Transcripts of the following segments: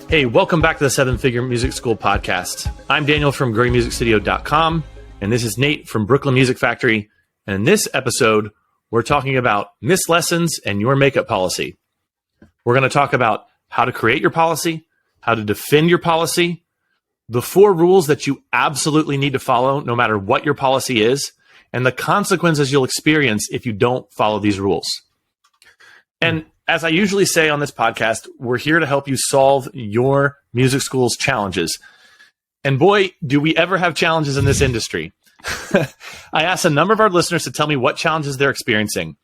Hey, welcome back to the 7-Figure Music School podcast. I'm Daniel from growingmusicstudio.com, and this is Nate from Brooklyn Music Factory. And in this episode, we're talking about missed lessons and your makeup policy. We're going to talk about how to create your policy, how to defend your policy, the 4 rules that you absolutely need to follow no matter what your policy is, and the consequences you'll experience if you don't follow these rules. And as I usually say on this podcast, we're here to help you solve your music school's challenges. And boy, do we ever have challenges in this industry. I asked a number of our listeners to tell me what challenges they're experiencing.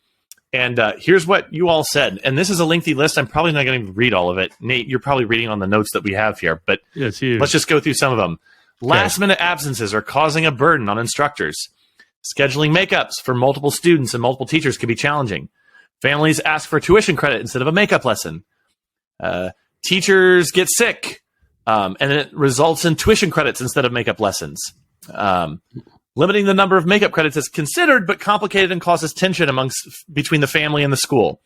And here's what you all said. And this is a lengthy list. I'm probably not going to read all of it. Nate, you're probably reading on the notes that we have here. But let's just go through some of them. Last-minute absences are causing a burden on instructors. Scheduling makeups for multiple students and multiple teachers can be challenging. Families ask for tuition credit instead of a makeup lesson. Teachers get sick, and it results in tuition credits instead of makeup lessons. Limiting the number of makeup credits is considered, but complicated and causes tension between the family and the school.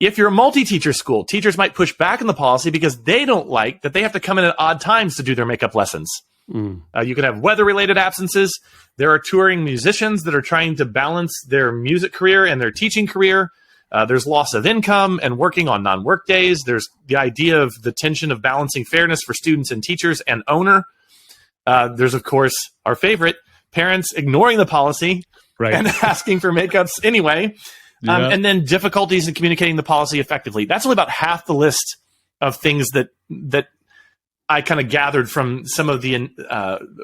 If you're a multi-teacher school, teachers might push back on the policy because they don't like that they have to come in at odd times to do their makeup lessons. You can have weather-related absences. There are touring musicians that are trying to balance their music career and their teaching career. There's loss of income and working on non-work days. There's the idea of the tension of balancing fairness for students and teachers and owner. There's, of course, our favorite, parents ignoring the policy and asking for makeups anyway. And then difficulties in communicating the policy effectively. That's only about half the list of things that I kind of gathered from some of the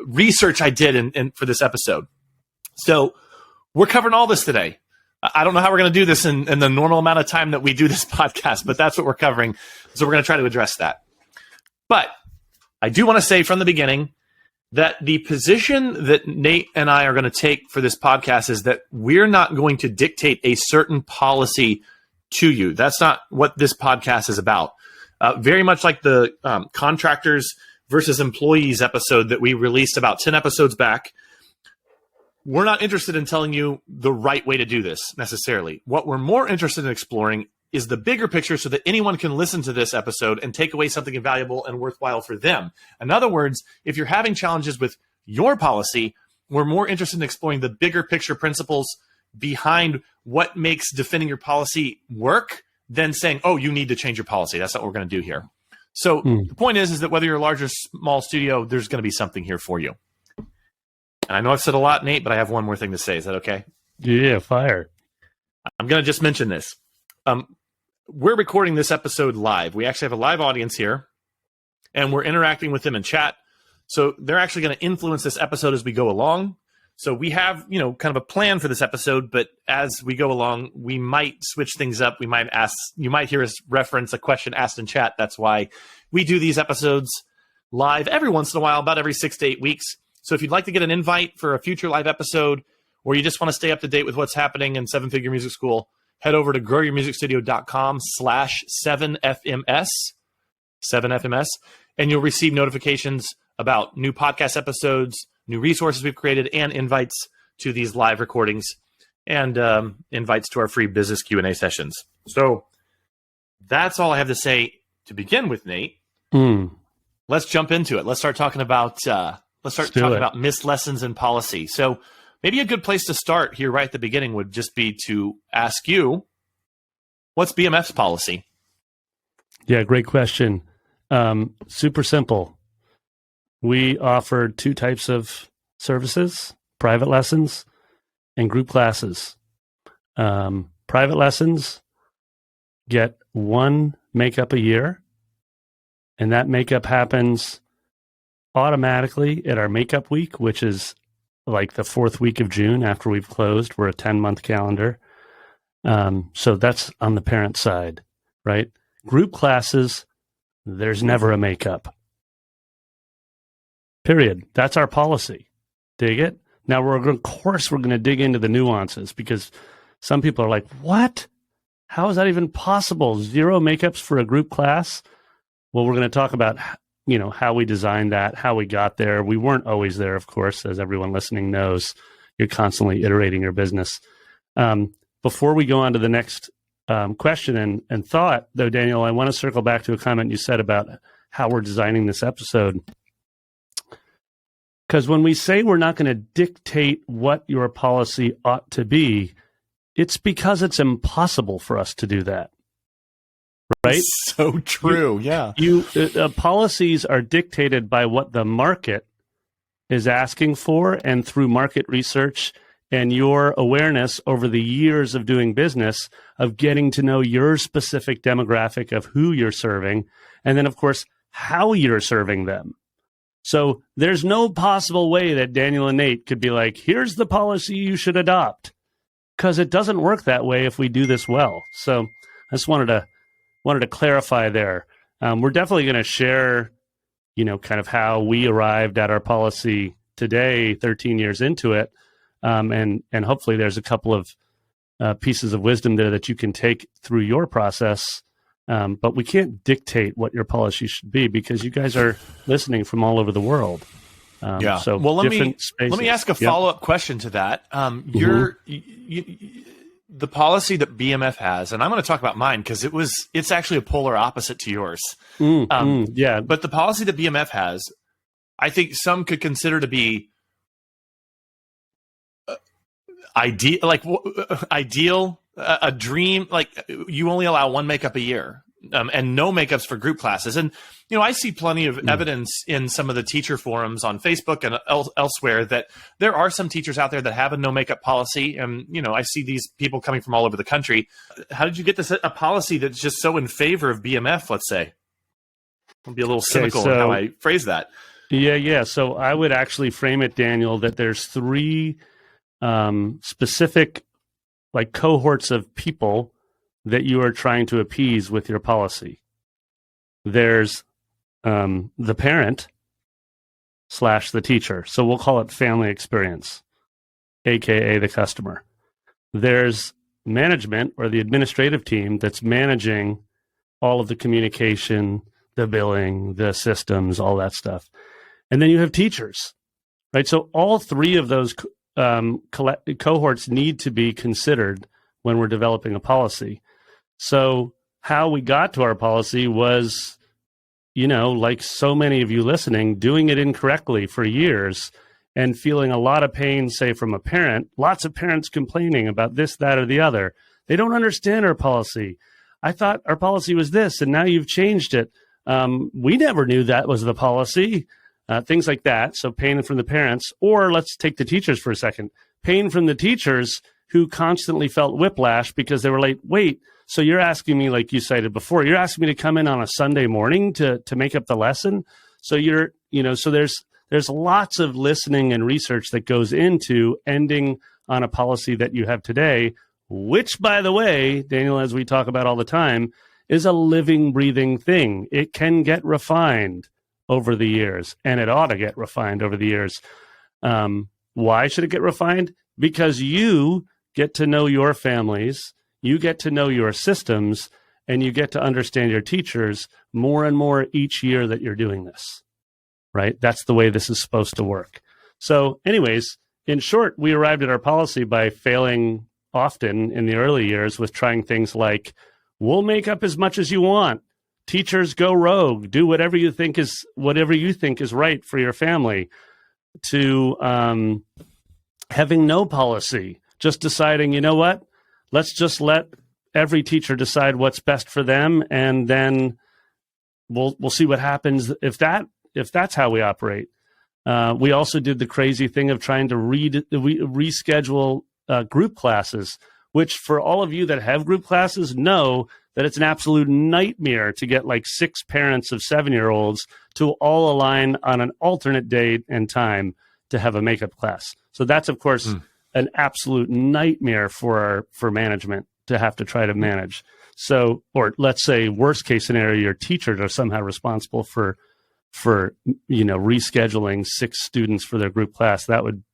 research I did for this episode. So we're covering all this today. I don't know how we're going to do this in the normal amount of time that we do this podcast, but that's what we're covering. So we're going to try to address that. But I do want to say from the beginning that the position that Nate and I are going to take for this podcast is that we're not going to dictate a certain policy to you. That's not what this podcast is about. Very much like the contractors versus employees episode that we released about 10 episodes back, we're not interested in telling you the right way to do this necessarily. What we're more interested in exploring is the bigger picture so that anyone can listen to this episode and take away something valuable and worthwhile for them. In other words, if you're having challenges with your policy, we're more interested in exploring the bigger picture principles behind what makes defending your policy work than saying, oh, you need to change your policy. That's not what we're going to do here. So the point is that whether you're a large or small studio, there's going to be something here for you. And I know I've said a lot, Nate, but I have one more thing to say. Is that okay? Yeah, fire. I'm going to just mention this. We're recording this episode live. We actually have a live audience here, and we're interacting with them in chat. So they're actually going to influence this episode as we go along. So we have, kind of a plan for this episode, but as we go along, we might switch things up. You might hear us reference a question asked in chat. That's why we do these episodes live every once in a while, about every 6 to 8 weeks. So if you'd like to get an invite for a future live episode, or you just want to stay up to date with what's happening in 7-Figure Music School, head over to growyourmusicstudio.com/7FMS, 7FMS, and you'll receive notifications about new podcast episodes, new resources we've created, and invites to these live recordings and invites to our free business Q&A sessions. So that's all I have to say to begin with, Nate. Let's jump into it. Let's start talking about missed lessons in policy. So maybe a good place to start here right at the beginning would just be to ask you, what's BMF's policy? Yeah, great question. Super simple. We offer 2 types of services, private lessons and group classes. Private lessons get 1 makeup a year, and that makeup happens automatically at our makeup week, which is like the 4th week of June after we've closed. We're a 10-month calendar. So that's on the parent side, right? Group classes, there's never a makeup. Period. That's our policy. Dig it? Now, of course, we're going to dig into the nuances because some people are like, what? How is that even possible? 0 makeups for a group class? Well, we're going to talk about, how we designed that, how we got there. We weren't always there, of course, as everyone listening knows. You're constantly iterating your business. before we go on to the next question and thought, though, Daniel, I want to circle back to a comment you said about how we're designing this episode. Because when we say we're not going to dictate what your policy ought to be, it's because it's impossible for us to do that. Right? So true. Yeah. Policies are dictated by what the market is asking for, and through market research and your awareness over the years of doing business, of getting to know your specific demographic of who you're serving, and then, of course, how you're serving them. So there's no possible way that Daniel and Nate could be like, here's the policy you should adopt, because it doesn't work that way if we do this well. So I just wanted to clarify there. We're definitely going to share, kind of how we arrived at our policy today, 13 years into it. And hopefully there's a couple of pieces of wisdom there that you can take through your process. But we can't dictate what your policy should be, because you guys are listening from all over the world. So well, let me ask a follow-up question to that. The policy that BMF has, and I'm going to talk about mine because it's actually a polar opposite to yours. But the policy that BMF has, I think some could consider to be ideal, a dream. Like, you only allow one makeup a year. And no makeups for group classes. And, I see plenty of evidence in some of the teacher forums on Facebook and elsewhere that there are some teachers out there that have a no makeup policy. And, I see these people coming from all over the country. How did you get this, a policy that's just so in favor of BMF, let's say? I'll be a little cynical in how I phrase that. Yeah. So I would actually frame it, Daniel, that there's three specific cohorts of people that you are trying to appease with your policy. There's the parent / the teacher. So we'll call it family experience, AKA the customer. There's management, or the administrative team that's managing all of the communication, the billing, the systems, all that stuff. And then you have teachers, right? So all three of those cohorts need to be considered when we're developing a policy. So how we got to our policy was, like so many of you listening, doing it incorrectly for years and feeling a lot of pain, say, from a parent, lots of parents complaining about this, that, or the other. They don't understand our policy. I thought our policy was this, and now you've changed it. We never knew that was the policy. Things like that. So pain from the parents, or let's take the teachers for a second. Pain from the teachers who constantly felt whiplash because they were late. Wait, so you're asking me, like you cited before, you're asking me to come in on a Sunday morning to make up the lesson? So so there's lots of listening and research that goes into ending on a policy that you have today, which, by the way, Daniel, as we talk about all the time, is a living, breathing thing. It can get refined over the years, and it ought to get refined over the years. Why should it get refined? Because you get to know your families, you get to know your systems, and you get to understand your teachers more and more each year that you're doing this, right? That's the way this is supposed to work. So anyways, in short, we arrived at our policy by failing often in the early years with trying things like, we'll make up as much as you want. Teachers go rogue, do whatever you think is right for your family, to having no policy, just deciding, you know what, let's just let every teacher decide what's best for them, and then we'll see what happens if that's how we operate. We also did the crazy thing of trying to reschedule group classes, which, for all of you that have group classes, know that it's an absolute nightmare to get like 6 parents of 7-year-olds to all align on an alternate date and time to have a makeup class. So that's, of course, an absolute nightmare for management to have to try to manage. So, or let's say worst case scenario, your teachers are somehow responsible for rescheduling 6 students for their group class. That would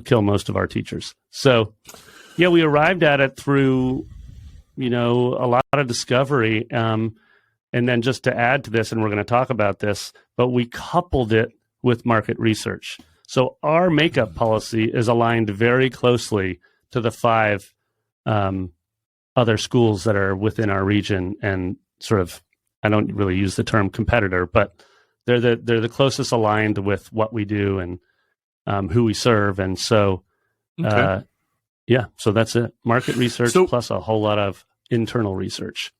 kill most of our teachers. So yeah, we arrived at it through a lot of discovery, and then just to add to this, and we're going to talk about this, but we coupled it with market research. So our makeup policy is aligned very closely to the 5 other schools that are within our region, and sort of, I don't really use the term competitor, but they're the closest aligned with what we do and who we serve. And so, Okay. so that's it. Market research plus a whole lot of internal research.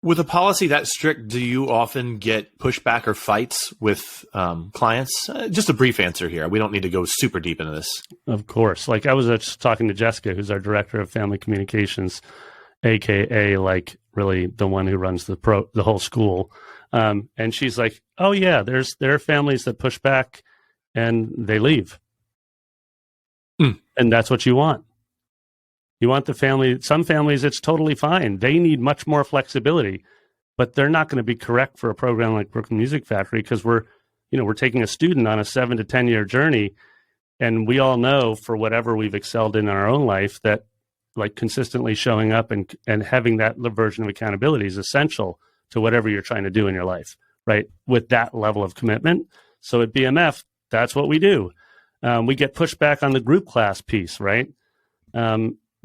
With a policy that strict, do you often get pushback or fights with clients? Just a brief answer here. We don't need to go super deep into this. Of course. Like I was just talking to Jessica, who's our director of family communications, AKA like really the one who runs the whole school. And she's like, oh yeah, there are families that push back and they leave. And that's what you want. You want the family. Some families, it's totally fine. They need much more flexibility, but they're not going to be correct for a program like Brooklyn Music Factory, because we're taking a student on a 7 to 10 year journey. And we all know, for whatever we've excelled in our own life, that like consistently showing up and having that version of accountability is essential to whatever you're trying to do in your life, right? With that level of commitment. So at BMF, that's what we do. We get pushback on the group class piece, right?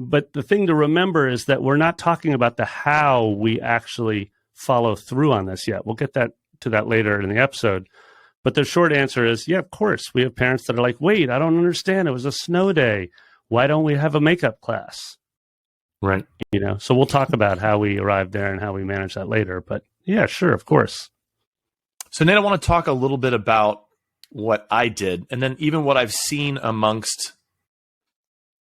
But the thing to remember is that we're not talking about the how we actually follow through on this yet. We'll get to that later in the episode. But the short answer is, yeah, of course. We have parents that are like, wait, I don't understand. It was a snow day. Why don't we have a makeup class? Right. So we'll talk about how we arrived there and how we manage that later. But yeah, sure, of course. So Nate, I want to talk a little bit about what I did, and then even what I've seen amongst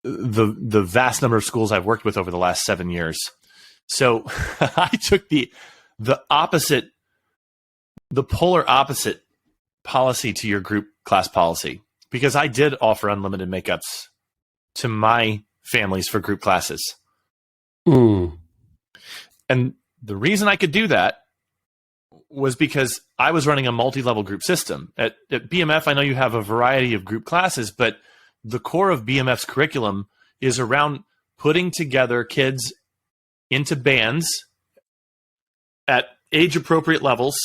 the vast number of schools I've worked with over the last 7 years. So I took the polar opposite policy to your group class policy, because I did offer unlimited makeups to my families for group classes. And the reason I could do that was because I was running a multi-level group system. At BMF, I know you have a variety of group classes, but the core of BMF's curriculum is around putting together kids into bands at age-appropriate levels,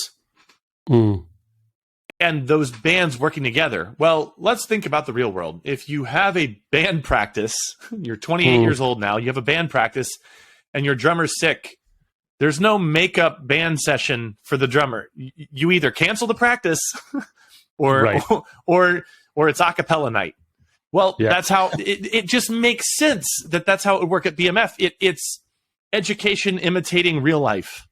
and those bands working together. Well, let's think about the real world. If you have a band practice, you're 28 years old now, you have a band practice, and your drummer's sick, there's no makeup band session for the drummer. You either cancel the practice or it's a cappella night. Well, that's how it just makes sense that's how it would work at BMF. It's education imitating real life.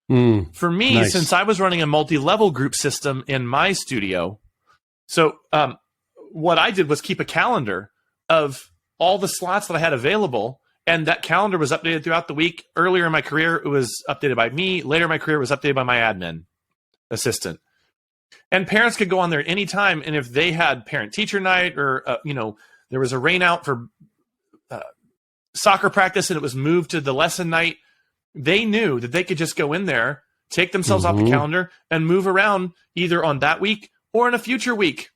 For me, since I was running a multi-level group system in my studio, so what I did was keep a calendar of all the slots that I had available, and that calendar was updated throughout the week. Earlier in my career, it was updated by me. Later in my career, it was updated by my admin assistant. And parents could go on there anytime, and if they had parent-teacher night or, there was a rain out for soccer practice and it was moved to the lesson night, they knew that they could just go in there, take themselves off the calendar, and move around either on that week or in a future week.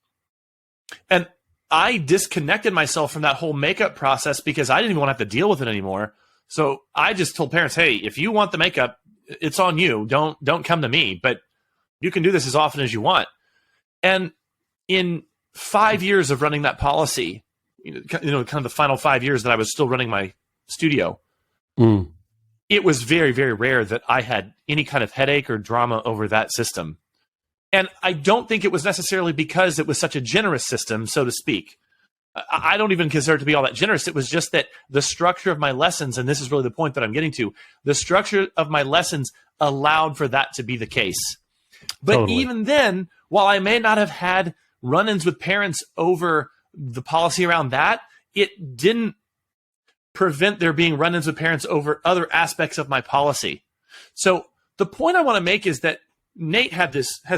And I disconnected myself from that whole makeup process because I didn't even want to have to deal with it anymore. So I just told parents, hey, if you want the makeup, it's on you. Don't come to me, but you can do this as often as you want. And in 5 years of running that policy, kind of the final 5 years that I was still running my studio, it was very, very rare that I had any kind of headache or drama over that system. And I don't think it was necessarily because it was such a generous system, so to speak. I don't even consider it to be all that generous. It was just that the structure of my lessons, and this is really the point that I'm getting to, the structure of my lessons allowed for that to be the case. But even then, while I may not have had run-ins with parents over the policy around that, it didn't prevent there being run-ins with parents over other aspects of my policy. So the point I want to make is that Nate has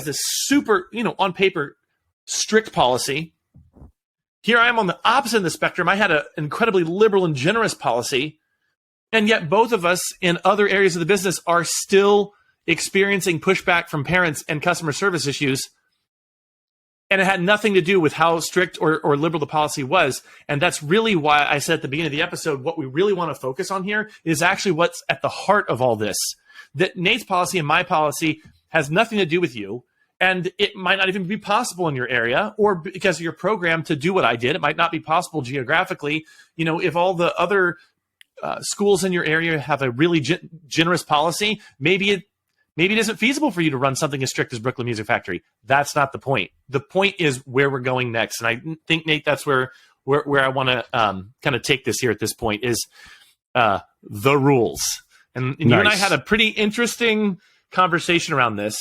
this super, on paper, strict policy. Here I am on the opposite of the spectrum. I had an incredibly liberal and generous policy, and yet both of us in other areas of the business are still experiencing pushback from parents and customer service issues. And it had nothing to do with how strict or liberal the policy was. And that's really why I said at the beginning of the episode, what we really want to focus on here is actually what's at the heart of all this. That Nate's policy and my policy has nothing to do with you. And it might not even be possible in your area, or because of your program, to do what I did. It might not be possible geographically. If all the other schools in your area have a really generous policy. Maybe it isn't feasible for you to run something as strict as Brooklyn Music Factory. That's not the point. The point is where we're going next. And I think, Nate, that's where I want to kind of take this here at this point is the rules. And you and I had a pretty interesting conversation around this.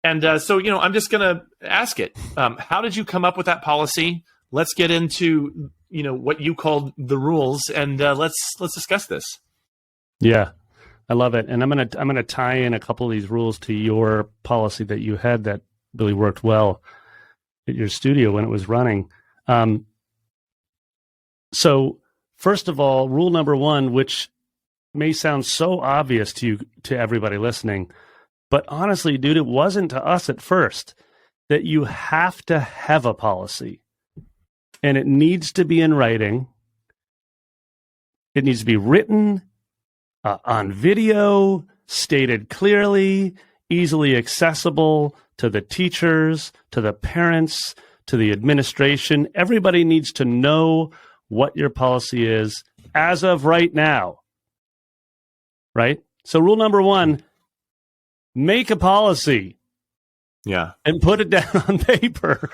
And so, I'm just going to ask it. How did you come up with that policy? Let's get into, what you called the rules, and let's discuss this. Yeah, I love it. And I'm gonna tie in a couple of these rules to your policy that you had that really worked well at your studio when it was running. So first of all, rule number one, which may sound so obvious to everybody listening, but honestly, dude, it wasn't to us at first, that you have to have a policy. And it needs to be in writing. It needs to be written on video, stated clearly, easily accessible to the teachers, to the parents, to the administration. Everybody needs to know what your policy is as of right now. Right? So rule number one, make a policy. Yeah. And put it down on paper.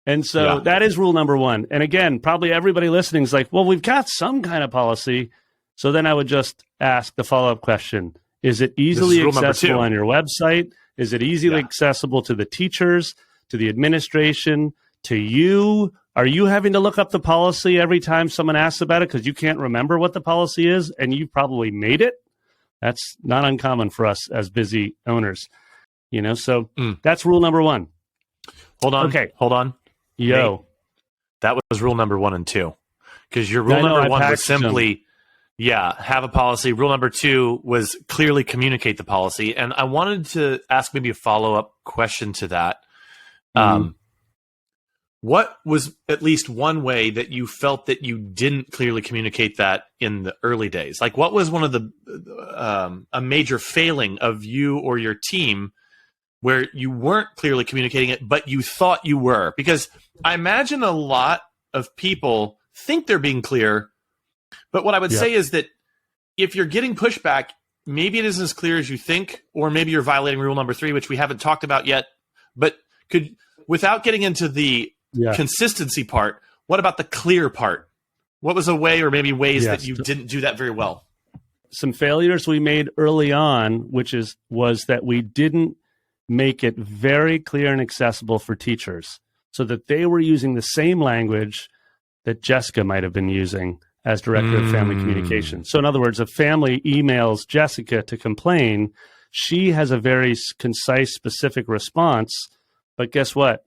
And so that is rule number one. And again, probably everybody listening is like, well, we've got some kind of policy. So then I would just ask the follow-up question. Is it easily accessible on your website? Is it easily accessible to the teachers, to the administration, to you? Are you having to look up the policy every time someone asks about it because you can't remember what the policy is and you probably made it? That's not uncommon for us as busy owners. So that's rule number one. Hold on. Okay. Hold on. Yo. Nate, that was rule number 1 and 2. Because your rule number 1 was simply, have a policy. Rule number 2 was clearly communicate the policy. And I wanted to ask maybe a follow-up question to that. What was at least one way that you felt that you didn't clearly communicate that in the early days? Like, what was one of the a major failing of you or your team where you weren't clearly communicating it, but you thought you were? Because I imagine a lot of people think they're being clear, but what I would say is that if you're getting pushback, maybe it isn't as clear as you think, or maybe you're violating rule number 3, which we haven't talked about yet. But without getting into the consistency part, what about the clear part? What was a way or maybe ways that you didn't do that very well? Some failures we made early on, was that we didn't make it very clear and accessible for teachers so that they were using the same language that Jessica might have been using as director of family communication. So in other words, if family emails Jessica to complain, she has a very concise, specific response. But guess what?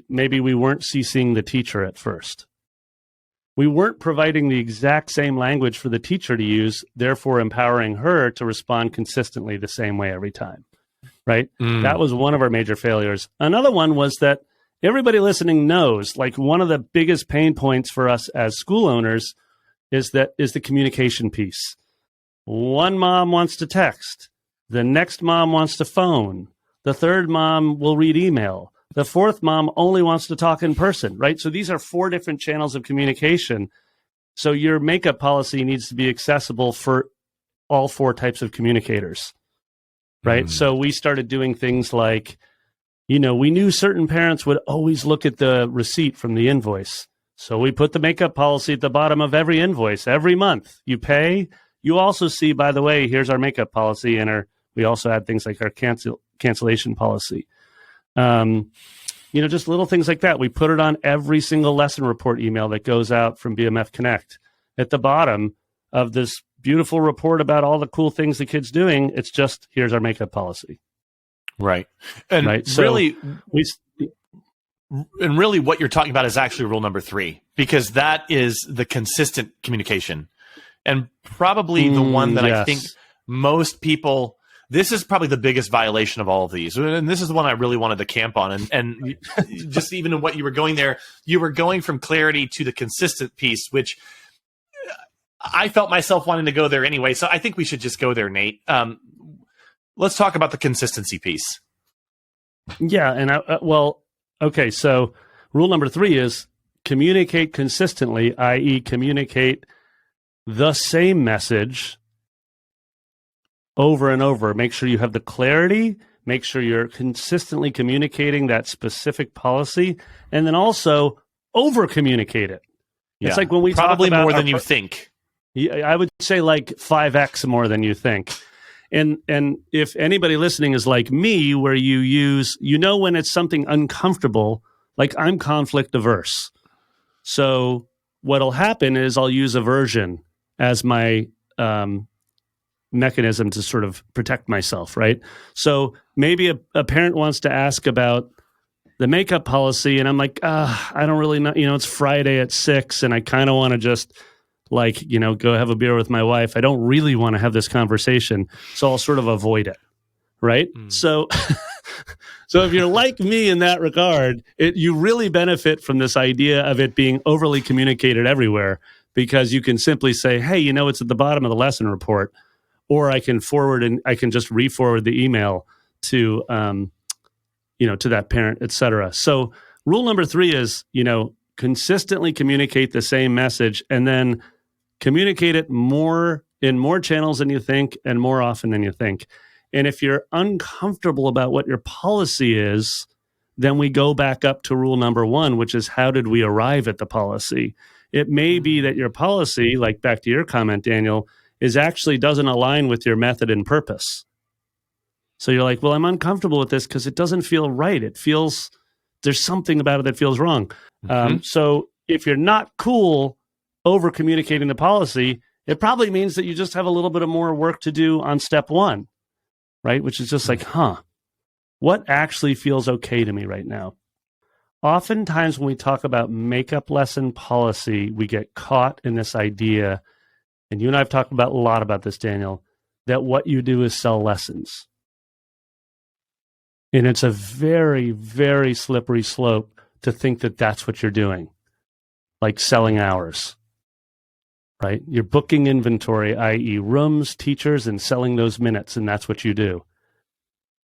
Maybe we weren't CCing the teacher at first. We weren't providing the exact same language for the teacher to use, therefore empowering her to respond consistently the same way every time. Right? That was one of our major failures. Another one was that everybody listening knows, like, one of the biggest pain points for us as school owners is the communication piece. One mom wants to text. The next mom wants to phone. The third mom will read email. The fourth mom only wants to talk in person, right? So these are 4 different channels of communication. So your makeup policy needs to be accessible for all 4 types of communicators, right? So we started doing things like, we knew certain parents would always look at the receipt from the invoice. So we put the makeup policy at the bottom of every invoice every month. You pay. You also see, by the way, here's our makeup policy, and we also had things like our cancellation policy. Just little things like that. We put it on every single lesson report email that goes out from BMF Connect. At the bottom of this beautiful report about all the cool things the kid's doing, it's just, here's our makeup policy. Right. And really, what you're talking about is actually rule number 3, because that is the consistent communication. And probably the one that I think most people, this is probably the biggest violation of all of these. And this is the one I really wanted to camp on. And just even in what you were going there, you were going from clarity to the consistent piece, which I felt myself wanting to go there anyway. So I think we should just go there, Nate. Let's talk about the consistency piece. Yeah. And okay. So rule number 3 is communicate consistently, i.e. communicate the same message over and over. Make sure you have the clarity, make sure you're consistently communicating that specific policy, and then also over communicate it. Yeah. It's like when we probably talk about more than you think. I would say like 5x more than you think. And if anybody listening is like me, where you use, when it's something uncomfortable, like I'm conflict averse. So what'll happen is I'll use aversion as my mechanism to sort of protect myself, right? So maybe a parent wants to ask about the makeup policy, and I'm like, I don't really know. It's Friday at 6, and I kind of want to just go have a beer with my wife. I don't really want to have this conversation, so I'll sort of avoid it, right? So if you're like me in that regard, you really benefit from this idea of it being overly communicated everywhere, because you can simply say, hey, it's at the bottom of the lesson report, or I can just re-forward the email to to that parent, etc. So rule number 3 is, consistently communicate the same message, and then communicate it in more channels than you think and more often than you think. And if you're uncomfortable about what your policy is, then we go back up to rule number 1, which is, how did we arrive at the policy? It may be that your policy, like back to your comment, Daniel, doesn't align with your method and purpose. So you're like, well, I'm uncomfortable with this because it doesn't feel right. There's something about it that feels wrong. So if you're not cool over communicating the policy, it probably means that you just have a little bit of more work to do on step 1, right? Which is just like, what actually feels okay to me right now? Oftentimes when we talk about makeup lesson policy, we get caught in this idea, and you and I have talked about a lot about this, Daniel, that what you do is sell lessons. And it's a very, very slippery slope to think that that's what you're doing, like selling hours, right? You're booking inventory, i.e. rooms, teachers, and selling those minutes, and that's what you do.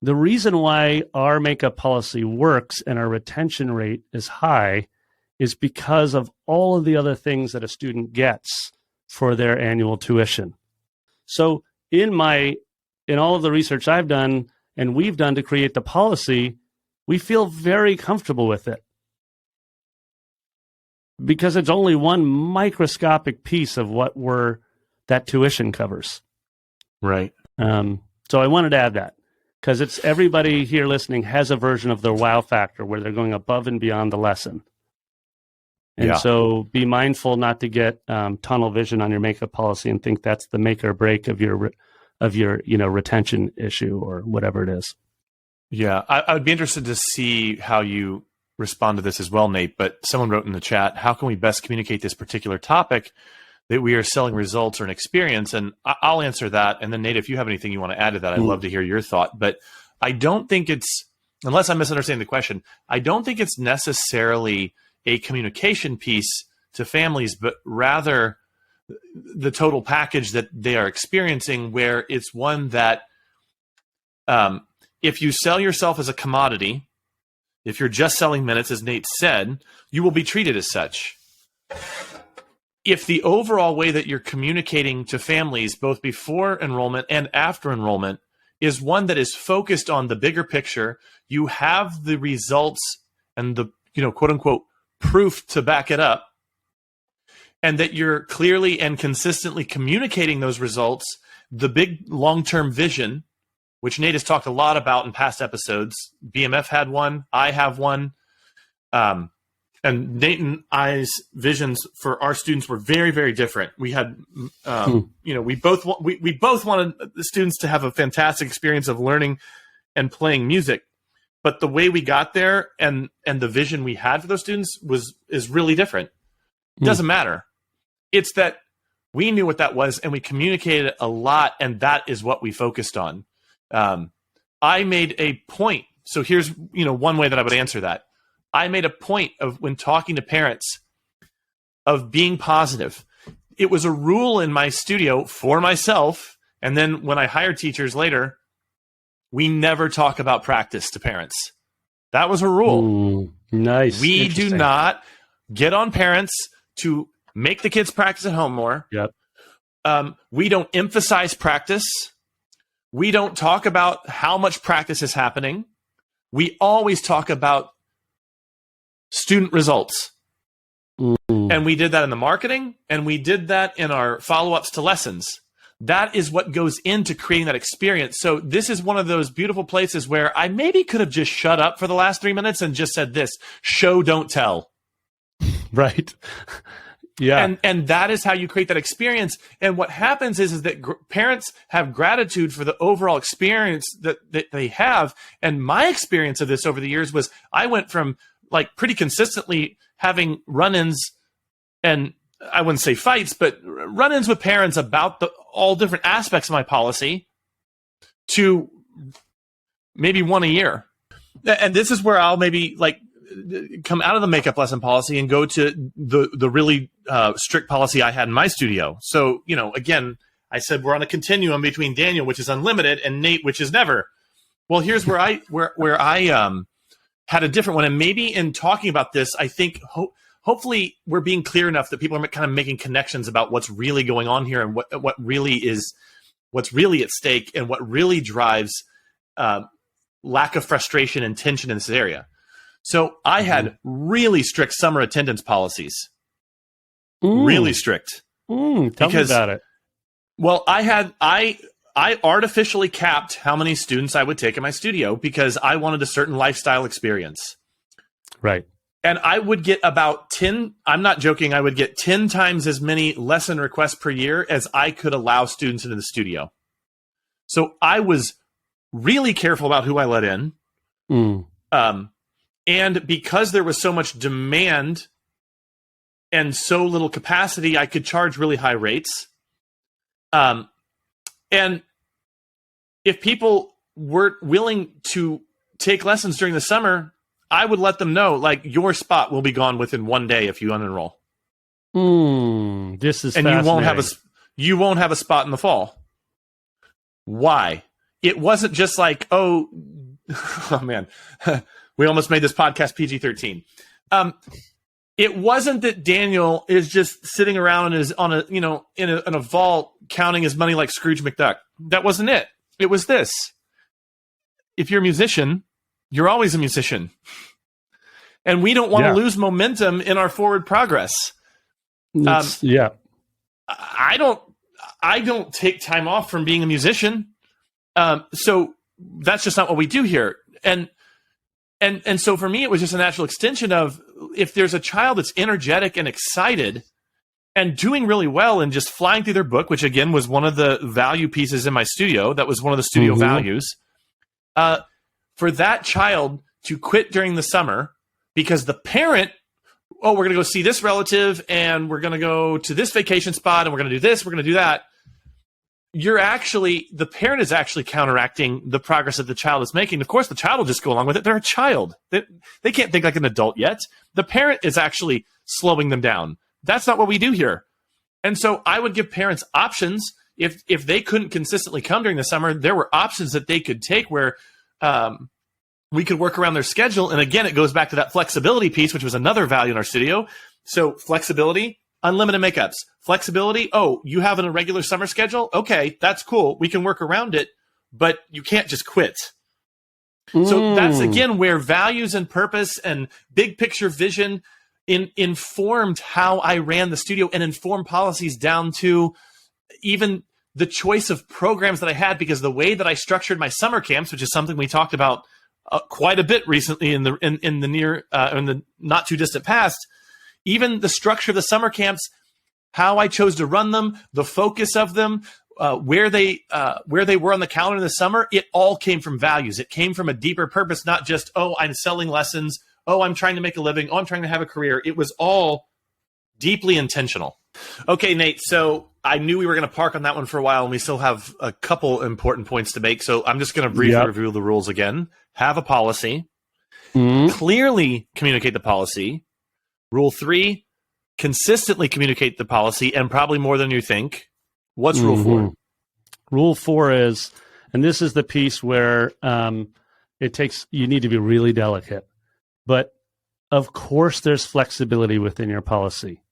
The reason why our makeup policy works and our retention rate is high is because of all of the other things that a student gets for their annual tuition. So in all of the research I've done and we've done to create the policy, we feel very comfortable with it, because it's only one microscopic piece of what that tuition covers. Right. So I wanted to add that, because it's everybody here listening has a version of their wow factor where they're going above and beyond the lesson. And so be mindful not to get tunnel vision on your makeup policy and think that's the make or break of your retention issue or whatever it is. Yeah, I would be interested to see how you respond to this as well, Nate. But someone wrote in the chat, how can we best communicate this particular topic, that we are selling results or an experience? And I'll answer that. And then, Nate, if you have anything you want to add to that, I'd love to hear your thought. But I don't think it's, unless I'm misunderstanding the question, I don't think it's necessarily a communication piece to families, but rather the total package that they are experiencing, where it's one that if you sell yourself as a commodity, if you're just selling minutes, as Nate said, you will be treated as such. If the overall way that you're communicating to families, both before enrollment and after enrollment, is one that is focused on the bigger picture, you have the results and the, quote unquote, proof to back it up, and that you're clearly and consistently communicating those results, the big long-term vision, which Nate has talked a lot about in past episodes. BMF had one, I have one, and Nate and I's visions for our students were very, very different. We had, we both wanted the students to have a fantastic experience of learning and playing music, but the way we got there and the vision we had for those students is really different. It doesn't matter. It's that we knew what that was and we communicated it a lot, and that is what we focused on. I made a point. So here's, one way that I would answer that. I made a point of, when talking to parents, of being positive. It was a rule in my studio for myself. And then when I hired teachers later, we never talk about practice to parents. That was a rule. Nice. We do not get on parents to make the kids practice at home more. Yep. We don't emphasize practice. We don't talk about how much practice is happening. We always talk about student results. And we did that in the marketing, and we did that in our follow-ups to lessons. That is what goes into creating that experience. So this is one of those beautiful places where I maybe could have just shut up for the last 3 minutes and just said this: show, don't tell. Right. Yeah. And that is how you create that experience. And what happens is that parents have gratitude for the overall experience that they have. And my experience of this over the years was I went from like pretty consistently having run-ins, and I wouldn't say fights, but run-ins with parents about all different aspects of my policy, to maybe one a year. And this is where I'll maybe like come out of the makeup lesson policy and go to the really strict policy I had in my studio. So, you know, again, I said we're on a continuum between Daniel, which is unlimited, and Nate, which is never. Well, here's where I had a different one. And maybe in talking about this, I think hopefully we're being clear enough that people are kind of making connections about what's really going on here and what's really at stake and what really drives lack of frustration and tension in this area. So I had really strict summer attendance policies. Really strict. Tell me about it. Well, I artificially capped how many students I would take in my studio because I wanted a certain lifestyle experience. Right. And I would get about 10, I'm not joking, I would get 10 times as many lesson requests per year as I could allow students into the studio. So I was really careful about who I let in. And because there was so much demand and so little capacity, I could charge really high rates. And if people weren't willing to take lessons during the summer, I would let them know, like, your spot will be gone within 1 day if you unenroll. This is and fascinating. you won't have a spot in the fall. Why? It wasn't just like, oh man, we almost made this podcast PG-13. It wasn't that Daniel is just sitting around and is on a, you know, in a vault counting his money like Scrooge McDuck. That wasn't it. It was this. If you're a musician, you're always a musician. And we don't want to lose momentum in our forward progress. I don't take time off from being a musician. So that's just not what we do here. And so for me, it was just a natural extension of, if there's a child that's energetic and excited and doing really well and just flying through their book, which again was one of the value pieces in my studio, that was one of the studio values, for that child to quit during the summer because the parent, oh, we're going to go see this relative and we're going to go to this vacation spot and we're going to do this, we're going to do that. The parent is actually counteracting the progress that the child is making. Of course, the child will just go along with it. They're a child. They can't think like an adult yet. The parent is actually slowing them down. That's not what we do here. And so I would give parents options. If they couldn't consistently come during the summer, there were options that they could take where we could work around their schedule. And again, it goes back to that flexibility piece, which was another value in our studio. So flexibility, unlimited makeups. Flexibility, oh, you have an irregular summer schedule? Okay, that's cool. We can work around it, but you can't just quit. So that's, again, where values and purpose and big picture vision informed how I ran the studio and informed policies down to even the choice of programs that I had, because the way that I structured my summer camps, which is something we talked about quite a bit recently in the not too distant past, even the structure of the summer camps, how I chose to run them, the focus of them, where they were on the calendar in the summer, it all came from values. It came from a deeper purpose, not just, oh, I'm selling lessons. Oh, I'm trying to make a living. Oh, I'm trying to have a career. It was all deeply intentional. Okay, Nate, so I knew we were going to park on that one for a while, and we still have a couple important points to make. So I'm just going to briefly review the rules again. Have a policy. Clearly communicate the policy. Rule 3, consistently communicate the policy, and probably more than you think. What's Rule 4? Rule 4 is, and this is the piece where you need to be really delicate. But of course, there's flexibility within your policy,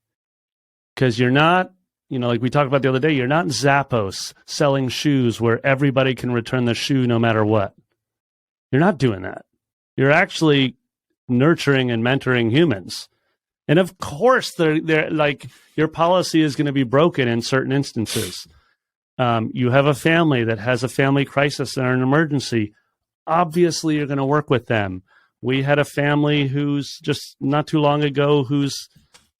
because you're not like we talked about the other day, you're not Zappos selling shoes where everybody can return the shoe no matter what. You're not doing that. You're actually nurturing and mentoring humans. And of course, they're like, your policy is going to be broken in certain instances. You have a family that has a family crisis or an emergency. Obviously, you're going to work with them. We had a family who's just not too long ago who's,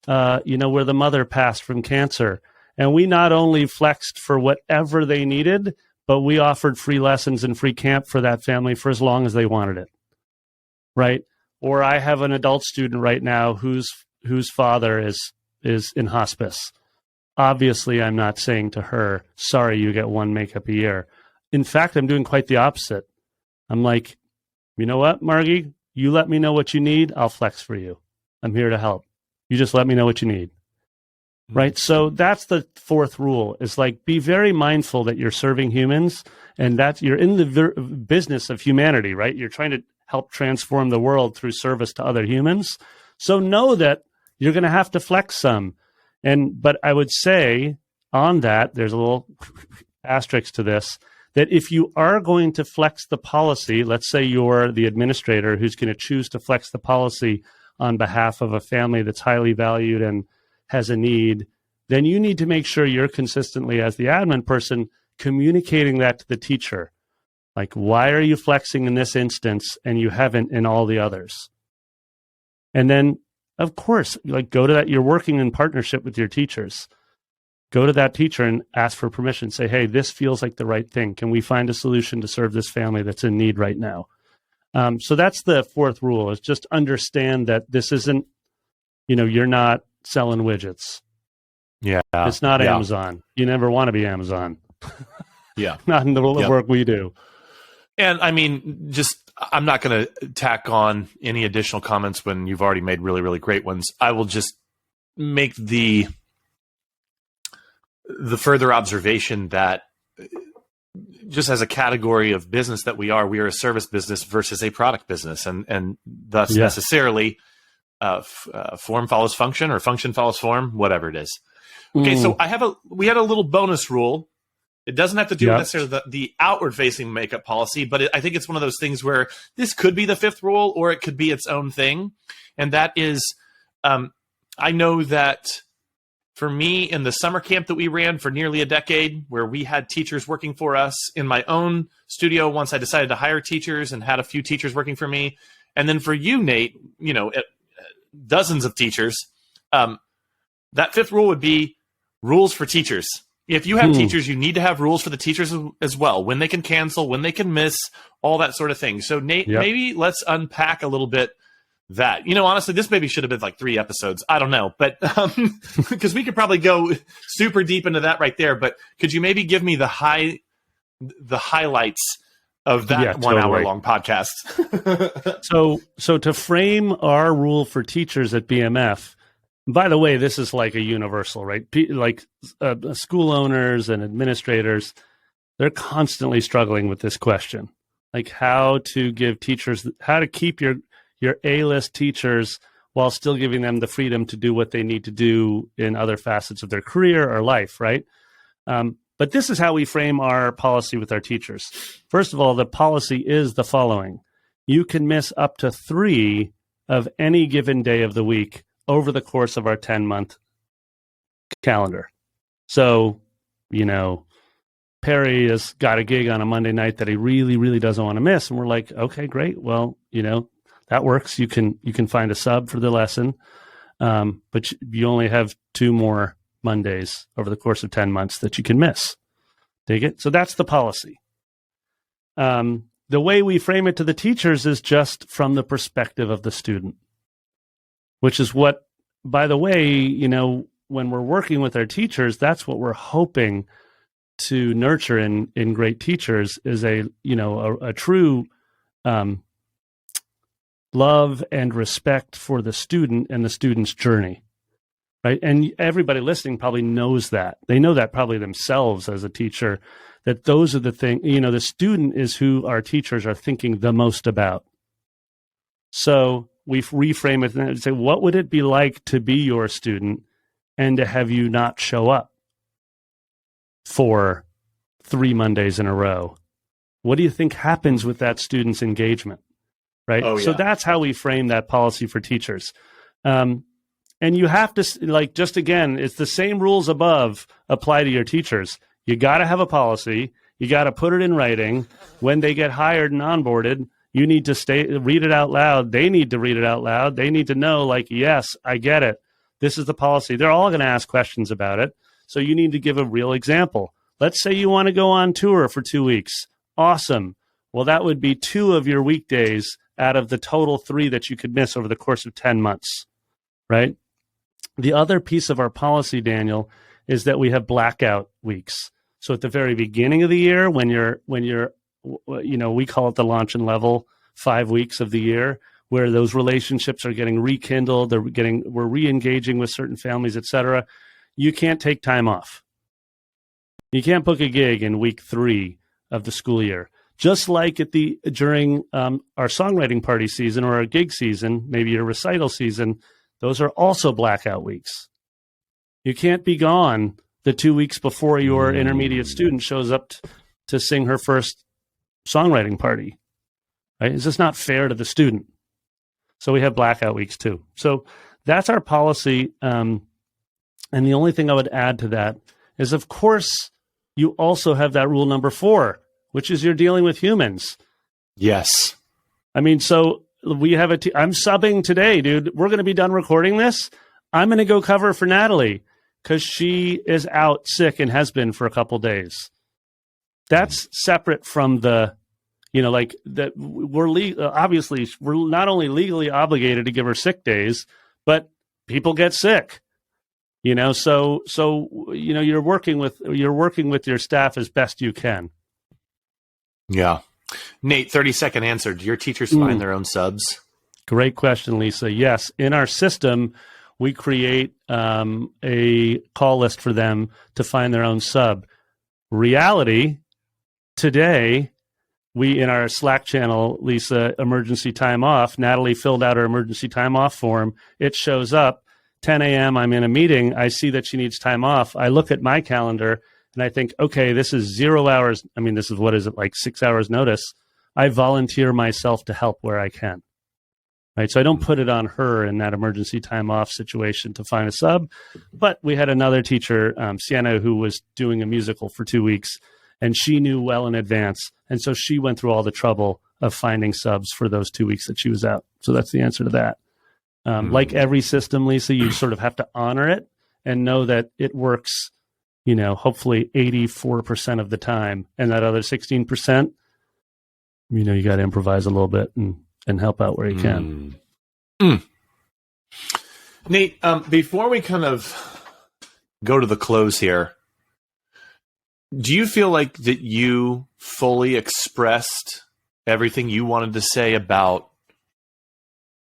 where the mother passed from cancer. And we not only flexed for whatever they needed, but we offered free lessons and free camp for that family for as long as they wanted it. Right? Or I have an adult student right now whose father is in hospice. Obviously, I'm not saying to her, sorry, you get one makeup a year. In fact, I'm doing quite the opposite. I'm like, you know what, Margie? You let me know what you need. I'll flex for you. I'm here to help. You just let me know what you need. Right? So that's the fourth rule, is like, be very mindful that you're serving humans and that you're in the business of humanity, right? You're trying to help transform the world through service to other humans. So know that you're going to have to flex some. But I would say on that, there's a little asterisk to this, that if you are going to flex the policy, let's say you're the administrator who's going to choose to flex the policy on behalf of a family that's highly valued and has a need, then you need to make sure you're consistently, as the admin person, communicating that to the teacher. Like, why are you flexing in this instance and you haven't in all the others? And then, of course, like, go to that. You're working in partnership with your teachers. Go to that teacher and ask for permission. Say, hey, this feels like the right thing. Can we find a solution to serve this family that's in need right now? So that's the fourth rule, is just understand that this isn't, you're not selling widgets. Yeah. It's not Amazon. You never want to be Amazon. Yeah. Not in the work we do. And I mean, I'm not going to tack on any additional comments when you've already made really, really great ones. I will just make the further observation that just as a category of business that we are a service business versus a product business, and thus necessarily form follows function or function follows form, whatever it is. Okay, so we had a little bonus rule. It doesn't have to do with necessarily the outward-facing makeup policy, but I think it's one of those things where this could be the fifth rule or it could be its own thing. And that is, I know that for me, in the summer camp that we ran for nearly a decade, where we had teachers working for us in my own studio once I decided to hire teachers and had a few teachers working for me. And then for you, Nate, dozens of teachers, that fifth rule would be rules for teachers. If you have teachers, you need to have rules for the teachers as well, when they can cancel, when they can miss, all that sort of thing. So, Nate, maybe let's unpack a little bit that. Honestly, this maybe should have been like 3 episodes. I don't know. But because we could probably go super deep into that right there. But could you maybe give me the highlights of that 1 hour long podcast? So to frame our rule for teachers at BMF, by the way, this is like a universal, right? Like school owners and administrators, they're constantly struggling with this question, like how to keep your A-list teachers while still giving them the freedom to do what they need to do in other facets of their career or life, right? But this is how we frame our policy with our teachers. First of all, the policy is the following. You can miss up to 3 of any given day of the week over the course of our 10-month calendar. So, Perry has got a gig on a Monday night that he really, really doesn't want to miss. And we're like, okay, great. Well, that works. You can find a sub for the lesson. But you only have 2 more Mondays over the course of 10 months that you can miss. Dig it? So that's the policy. The way we frame it to the teachers is just from the perspective of the student, which is what, by the way, when we're working with our teachers, that's what we're hoping to nurture in great teachers, is a true love and respect for the student and the student's journey, right? And everybody listening probably knows that. They know that probably themselves as a teacher, that those are the things, the student is who our teachers are thinking the most about. So we reframe it and say, what would it be like to be your student and to have you not show up? for 3 Mondays in a row. What do you think happens with that student's engagement? Right. Oh, yeah. So that's how we frame that policy for teachers. And you have to, just again, it's the same rules above apply to your teachers. You got to have a policy. You got to put it in writing. When they get hired and onboarded, you need to read it out loud. They need to read it out loud. They need to know, yes, I get it. This is the policy. They're all going to ask questions about it. So you need to give a real example. Let's say you want to go on tour for 2 weeks. Awesome. Well, that would be 2 of your weekdays out of the total 3 that you could miss over the course of 10 months, right? The other piece of our policy, Daniel, is that we have blackout weeks. So at the very beginning of the year, when you're, we call it the launch and level 5 weeks of the year, where those relationships are getting rekindled, we're re-engaging with certain families, et cetera. You can't take time off. You can't book a gig in week 3 of the school year. Just like during our songwriting party season or our gig season, maybe your recital season, those are also blackout weeks. You can't be gone the 2 weeks before your intermediate student shows up to sing her first songwriting party. Right? It's just not fair to the student. So we have blackout weeks too. So that's our policy. And the only thing I would add to that is, of course, you also have that rule number 4, which is you're dealing with humans. Yes. I mean, so we have I'm subbing today, dude. We're going to be done recording this. I'm going to go cover for Natalie because she is out sick and has been for a couple days. That's separate from the, that obviously we're not only legally obligated to give her sick days, but people get sick. So you're working with your staff as best you can. Yeah. Nate, 30-second answer. Do your teachers find their own subs? Great question, Lisa. Yes. In our system, we create a call list for them to find their own sub. Reality, today, in our Slack channel, Lisa, emergency time off, Natalie filled out her emergency time off form. It shows up, 10 a.m., I'm in a meeting. I see that she needs time off. I look at my calendar and I think, okay, this is 0 hours. I mean, this is, 6 hours notice. I volunteer myself to help where I can. Right. So I don't put it on her in that emergency time off situation to find a sub. But we had another teacher, Sienna, who was doing a musical for 2 weeks, and she knew well in advance. And so she went through all the trouble of finding subs for those 2 weeks that she was out. So that's the answer to that. Like every system, Lisa, you sort of have to honor it and know that it works, hopefully 84% of the time. And that other 16%, you got to improvise a little bit and help out where you can. Nate, before we kind of go to the close here, do you feel like that you fully expressed everything you wanted to say about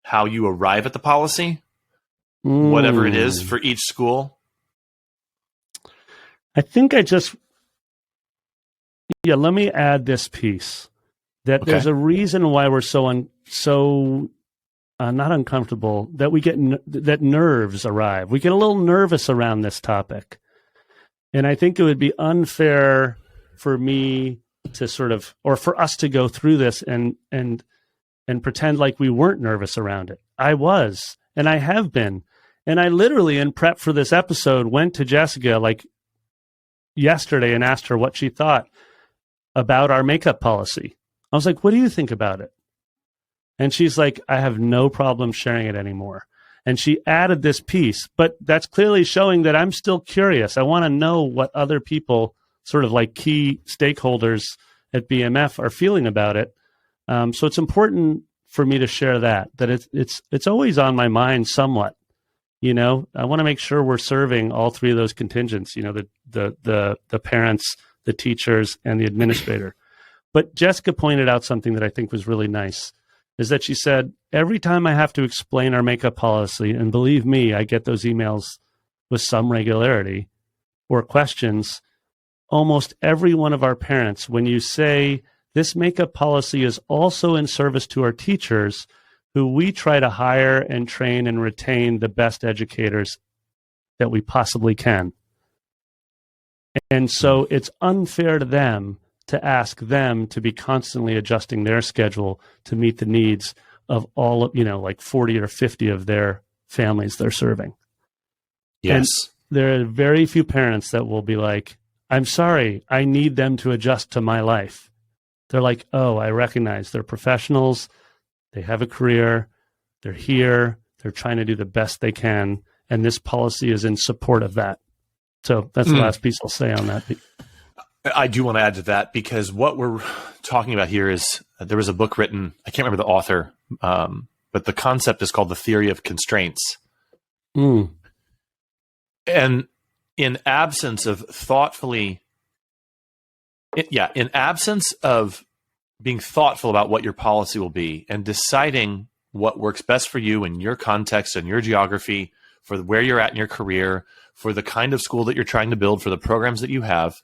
how you arrive at the policy, whatever it is for each school? I think let me add this piece. That there's a reason why we're not uncomfortable, that we get that nerves arrive. We get a little nervous around this topic. And I think it would be unfair for me to or for us to go through this and pretend like we weren't nervous around it. I was, and I have been. And I literally, in prep for this episode, went to Jessica yesterday and asked her what she thought about our makeup policy. I was like, what do you think about it? And she's like, I have no problem sharing it anymore. And she added this piece, but that's clearly showing that I'm still curious. I want to know what other people, sort of like key stakeholders at BMF, are feeling about it. So it's important for me to share that it's always on my mind somewhat. I want to make sure we're serving all 3 of those contingents, the parents, the teachers, and the administrator. But Jessica pointed out something that I think was really nice, is that she said, every time I have to explain our makeup policy, and believe me, I get those emails with some regularity or questions, almost every one of our parents, when you say this makeup policy is also in service to our teachers, who we try to hire and train and retain the best educators that we possibly can. And so it's unfair to them to ask them to be constantly adjusting their schedule to meet the needs of all of, like 40 or 50 of their families they're serving. Yes. And there are very few parents that will be like, I'm sorry, I need them to adjust to my life. They're like, oh, I recognize they're professionals. They have a career. They're here. They're trying to do the best they can. And this policy is in support of that. So that's the last piece I'll say on that. I do want to add to that, because what we're talking about here is there was a book written, I can't remember the author, but the concept is called the theory of constraints. And in absence of in absence of being thoughtful about what your policy will be and deciding what works best for you in your context and your geography, for where you're at in your career, for the kind of school that you're trying to build, for the programs that you have,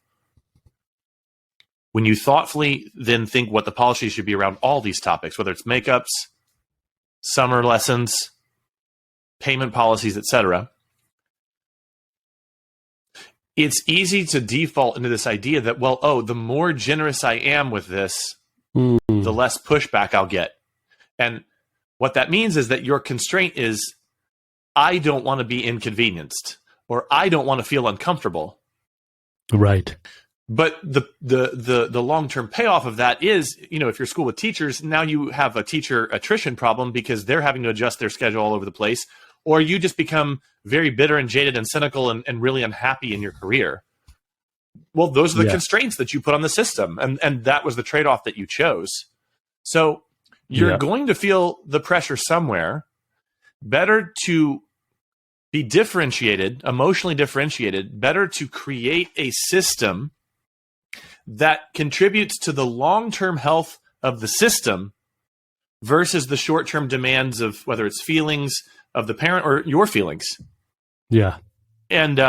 when you thoughtfully then think what the policy should be around all these topics, whether it's makeups, summer lessons, payment policies, etc., it's easy to default into this idea that, well, the more generous I am with this, the less pushback I'll get. And what that means is that your constraint is, I don't want to be inconvenienced, or I don't want to feel uncomfortable. Right. But the long-term payoff of that is, if you're school with teachers, now you have a teacher attrition problem because they're having to adjust their schedule all over the place, or you just become very bitter and jaded and cynical and really unhappy in your career. Well, those are the constraints that you put on the system, and that was the trade-off that you chose. So you're going to feel the pressure somewhere. Better to be differentiated, emotionally differentiated, better to create a system that contributes to the long-term health of the system versus the short-term demands of whether it's feelings of the parent or your feelings. Yeah. And what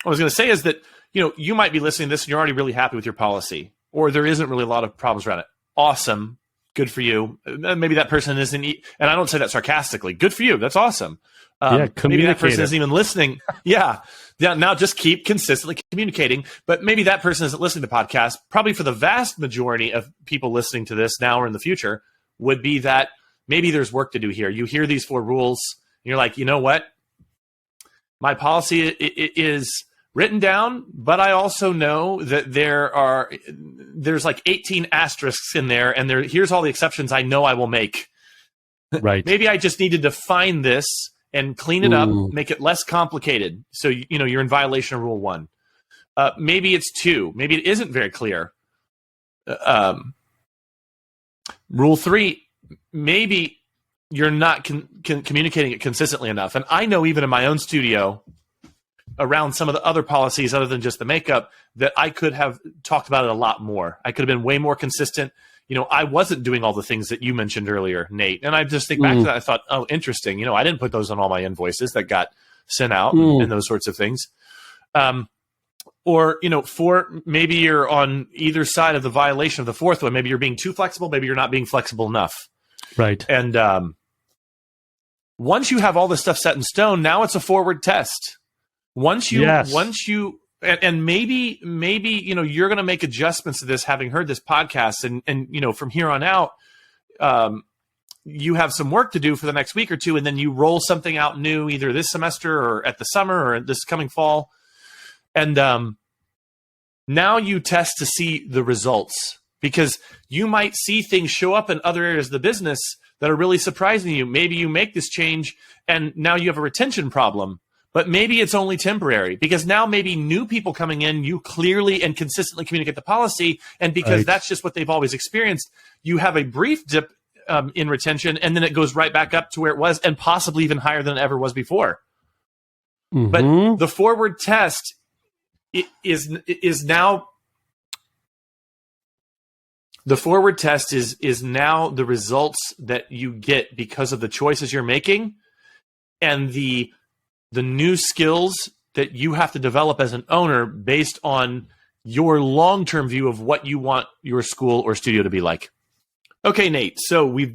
I was going to say is that, you might be listening to this and you're already really happy with your policy, or there isn't really a lot of problems around it. Awesome. Good for you. Maybe that person isn't, and I don't say that sarcastically. Good for you. That's awesome. Maybe that person isn't even listening. Now just keep consistently communicating. But maybe that person isn't listening to podcasts. Probably for the vast majority of people listening to this now or in the future would be that maybe there's work to do here. You hear these 4 rules, and you're like, you know what? My policy is written down, but I also know that there's like 18 asterisks in there, and here's all the exceptions I know I will make. Right. Maybe I just need to define this and clean it up, make it less complicated. So, you're in violation of rule 1. Maybe it's 2. Maybe it isn't very clear. Rule 3, maybe you're not communicating it consistently enough. And I know even in my own studio, around some of the other policies other than just the makeup, that I could have talked about it a lot more. I could have been way more consistent. I wasn't doing all the things that you mentioned earlier, Nate. And I just think back to that. I thought, oh, interesting. I didn't put those on all my invoices that got sent out and those sorts of things. Or, maybe you're on either side of the violation of the 4th one. Maybe you're being too flexible. Maybe you're not being flexible enough. Right. And once you have all this stuff set in stone, now it's a forward test. Once you, and maybe, you're going to make adjustments to this, having heard this podcast, and from here on out, you have some work to do for the next week or two, and then you roll something out new, either this semester or at the summer or this coming fall. And now you test to see the results, because you might see things show up in other areas of the business that are really surprising you. Maybe you make this change and now you have a retention problem. But maybe it's only temporary, because now maybe new people coming in, you clearly and consistently communicate the policy. And because that's just what they've always experienced, you have a brief dip in retention, and then it goes right back up to where it was, and possibly even higher than it ever was before. But the forward test is now the results that you get because of the choices you're making and the new skills that you have to develop as an owner based on your long-term view of what you want your school or studio to be like. Okay, Nate. So we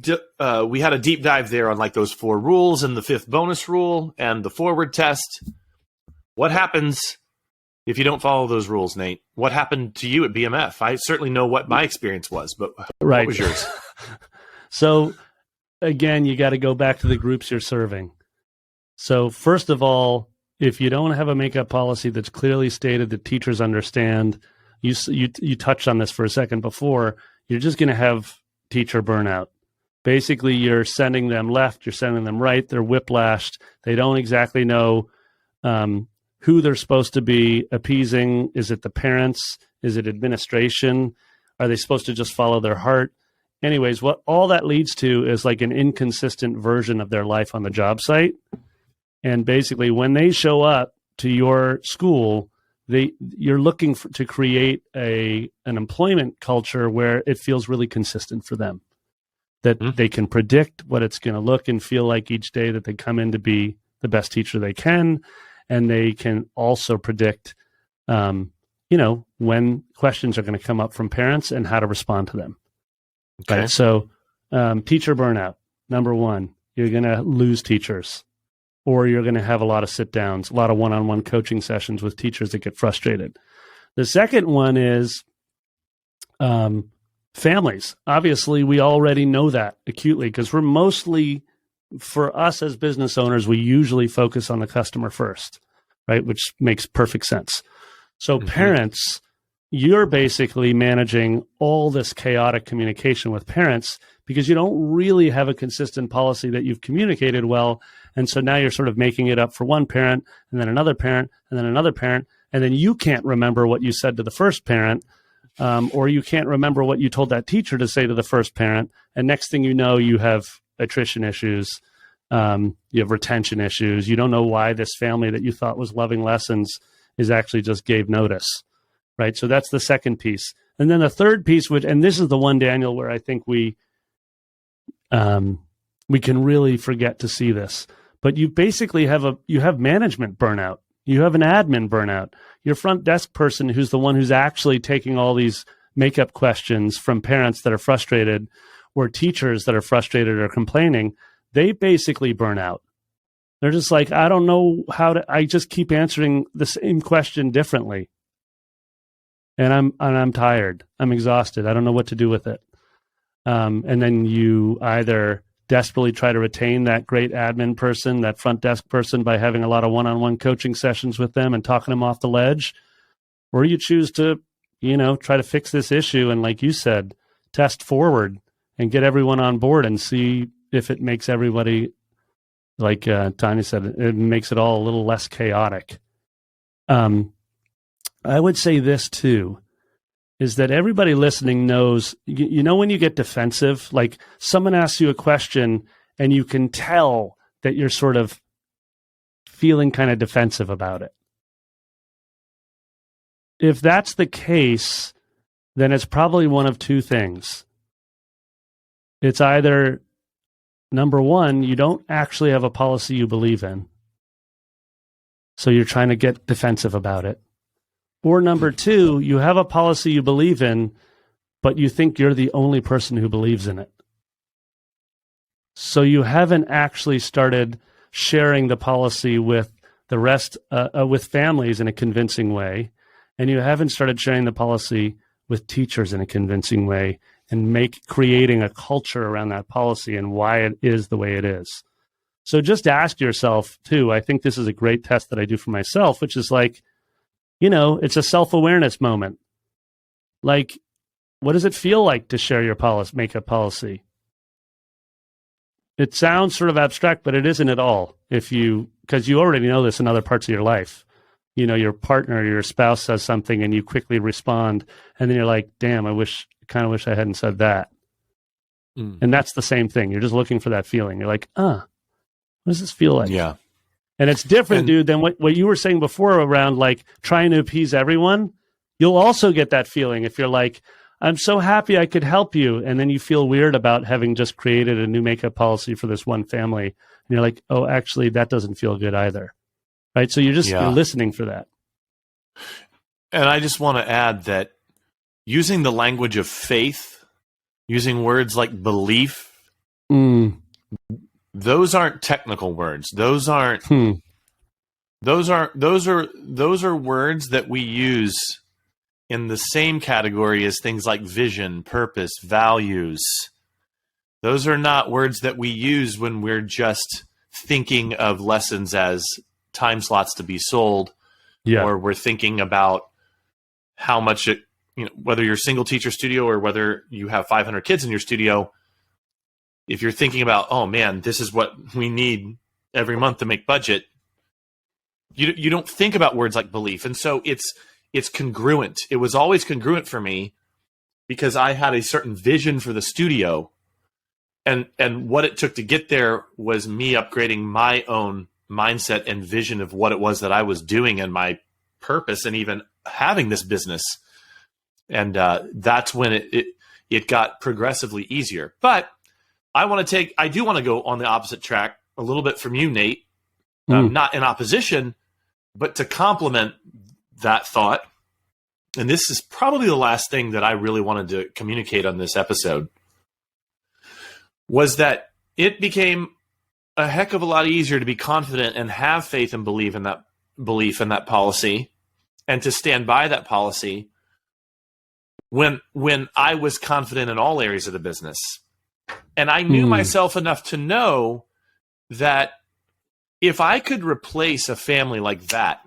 had a deep dive there on like those 4 rules and the 5th bonus rule and the forward test. What happens If you don't follow those rules, Nate, what happened to you at BMF? I certainly know what my experience was, but Right. what was yours? So again, you got to go back to the groups you're serving. So first of all, if you don't have a makeup policy that's clearly stated that teachers understand, you touched on this for a second before, you're just going to have teacher burnout. Basically, you're sending them left, you're sending them right, they're whiplashed. They don't exactly know who they're supposed to be appeasing. Is it the parents? Is it administration? Are they supposed to just follow their heart? Anyways, what all that leads to is like an inconsistent version of their life on the job site. And basically, when they show up to your school, you're looking to create an employment culture where it feels really consistent for them, that they can predict what it's going to look and feel like each day that they come in to be the best teacher they can. And they can also predict, when questions are going to come up from parents and how to respond to them. Okay. Right? So teacher burnout, number one, you're going to lose teachers, or you're going to have a lot of sit downs, a lot of one-on-one coaching sessions with teachers that get frustrated. The second one is families. Obviously, we already know that acutely because for us as business owners, we usually focus on the customer first, right? Which makes perfect sense. So parents, you're basically managing all this chaotic communication with parents because you don't really have a consistent policy that you've communicated well. And so now you're sort of making it up for one parent and then another parent and then another parent. And then you can't remember what you said to the first parent, or you can't remember what you told that teacher to say to the first parent. And next thing you know, you have attrition issues. You have retention issues. You don't know why this family that you thought was loving lessons is actually just gave notice, right? So that's the second piece. And then the third piece, and this is the one, Daniel, where I think we can really forget to see this. But you basically have management burnout. You have an admin burnout. Your front desk person who's the one who's actually taking all these makeup questions from parents that are frustrated or teachers that are frustrated or complaining, they basically burn out. They're just like, I don't know I just keep answering the same question differently. And I'm tired. I'm exhausted. I don't know what to do with it. And then you either desperately try to retain that great admin person, that front desk person, by having a lot of one-on-one coaching sessions with them and talking them off the ledge, or you choose to, try to fix this issue and, like you said, test forward and get everyone on board and see if it makes everybody, like Tanya said, it makes it all a little less chaotic. I would say this too, is that everybody listening knows, when you get defensive, like someone asks you a question and you can tell that you're sort of feeling kind of defensive about it. If that's the case, then it's probably one of two things. It's either, number one, you don't actually have a policy you believe in, so you're trying to get defensive about it. Or number two, you have a policy you believe in, but you think you're the only person who believes in it. So you haven't actually started sharing the policy with the rest, with families in a convincing way, and you haven't started sharing the policy with teachers in a convincing way, and creating a culture around that policy and why it is the way it is. So just ask yourself too, I think this is a great test that I do for myself, which is like, it's a self-awareness moment. Like, what does it feel like to share your makeup policy? It sounds sort of abstract, but it isn't at all. Because you already know this in other parts of your life. Your partner, your spouse says something and you quickly respond. And then you're like, damn, I kind of wish I hadn't said that. And that's the same thing. You're just looking for that feeling. You're like, what does this feel like? Yeah. And it's different, dude, than what you were saying before around like trying to appease everyone. You'll also get that feeling if you're like, I'm so happy I could help you. And then you feel weird about having just created a new makeup policy for this one family. And you're like, oh, actually, that doesn't feel good either. Right. So you're listening for that. And I just want to add that using the language of faith, using words like belief, those aren't technical words. Those aren't Those are words that we use in the same category as things like vision, purpose, values. Those are not words that we use when we're just thinking of lessons as time slots to be sold, or we're thinking about how much it, whether you're a single teacher studio or whether you have 500 kids in your studio. If you're thinking about, oh man, this is what we need every month to make budget, you don't think about words like belief. And so it's congruent. It was always congruent for me because I had a certain vision for the studio, and what it took to get there was me upgrading my own mindset and vision of what it was that I was doing and my purpose and even having this business. And that's when it got progressively easier. But I do want to go on the opposite track a little bit from you, Nate, not in opposition, but to complement that thought. And this is probably the last thing that I really wanted to communicate on this episode, was that it became a heck of a lot easier to be confident and have faith and belief in that policy and to stand by that policy when I was confident in all areas of the business. And I knew myself enough to know that if I could replace a family like that,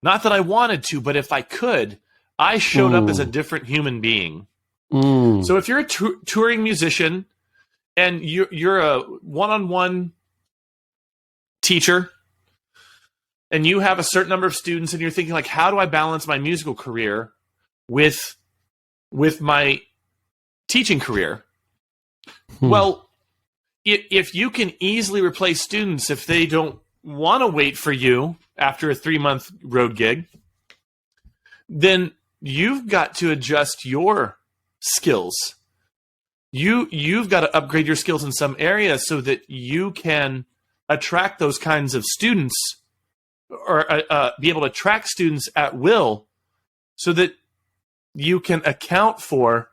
not that I wanted to, but if I could, I showed up as a different human being. So if you're a touring musician and you're a one-on-one teacher and you have a certain number of students and you're thinking like, how do I balance my musical career with my teaching career? Well, if you can easily replace students if they don't want to wait for you after a 3-month road gig, then you've got to adjust your skills. You've got to upgrade your skills in some areas so that you can attract those kinds of students, or be able to attract students at will, so that you can account for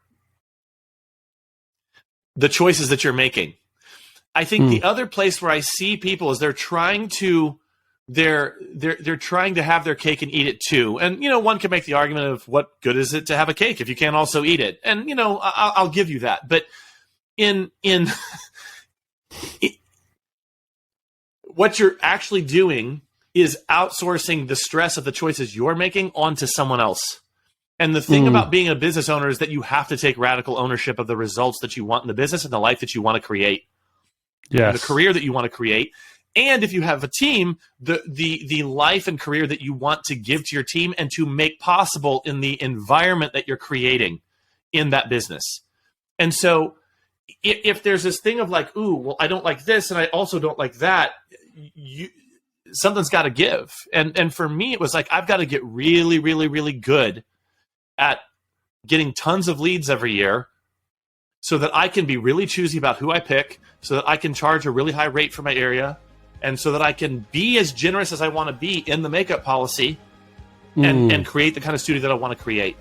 the choices that you're making. I think the other place where I see people is they're trying to have their cake and eat it too. And, one can make the argument of what good is it to have a cake if you can't also eat it? And, I'll give you that. But what you're actually doing is outsourcing the stress of the choices you're making onto someone else. And the thing about being a business owner is that you have to take radical ownership of the results that you want in the business and the life that you want to create. Yes. The career that you want to create. And if you have a team, the life and career that you want to give to your team and to make possible in the environment that you're creating in that business. And so if there's this thing of like, ooh, well, I don't like this and I also don't like that, something's got to give. And for me, it was like, I've got to get really, really, really good at getting tons of leads every year so that I can be really choosy about who I pick, so that I can charge a really high rate for my area, and so that I can be as generous as I want to be in the makeup policy and create the kind of studio that I want to create.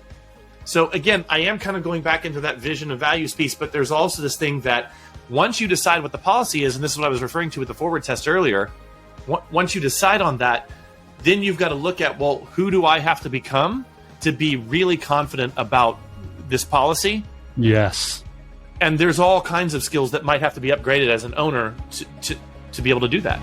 So again, I am kind of going back into that vision and values piece, but there's also this thing that once you decide what the policy is, and this is what I was referring to with the forward test earlier, once you decide on that, then you've got to look at, well, who do I have to become to be really confident about this policy? Yes. And there's all kinds of skills that might have to be upgraded as an owner to be able to do that.